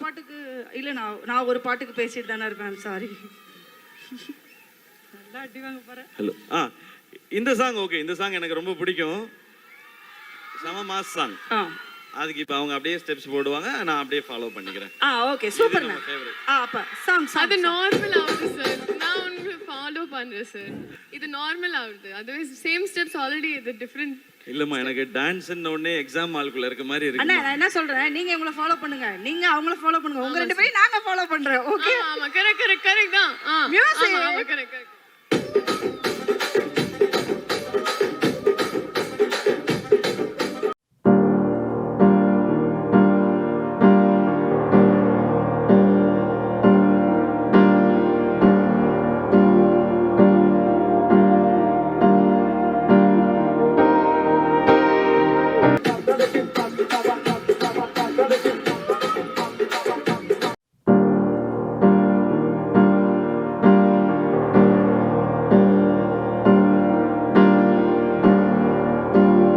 பாட்டுக்கு இல்லை, நான் ஒரு பாட்டுக்கு பேசிட்டு தானே இருப்பேன். சாரி. நல்லா அடி வாங்க போறேன். ஹலோ. இந்த சாங் ஓகே, இந்த சாங் எனக்கு ரொம்ப பிடிக்கும். சம மாஸ் சாங். அதுக்கு இப்போ அவங்க அப்படியே ஸ்டெப்ஸ் போடுவாங்க, நான் அப்படியே ஃபாலோ பண்ணிக்கிறேன். Okay super. அப்ப சாங் அது நார்மல் ஆகுது சார். நான் ஒன்று ஃபாலோ பண்றேன் சார். இது நார்மல் ஆகுது. அதுவே சேம் ஸ்டெப்ஸ் ஆல்ரெடி இது டிஃபரெண்ட். இல்லம்மா, எனக்கு டான்ஸ்ன்னு ஒண்ணே எக்ஸாம் ஹால்குள்ள இருக்க மாதிரி இருக்கு. அண்ணா நான் என்ன சொல்றேன், நீங்க இவங்கள ஃபாலோ பண்ணுங்க, நீங்க அவங்கள ஃபாலோ பண்ணுங்க, உங்க ரெண்டு பேரையும் நாங்க ஃபாலோ பண்றோம். ஓகே. ஆமா கரெக்ட் தான். மியூசிக். ஆமா கரெக்ட்.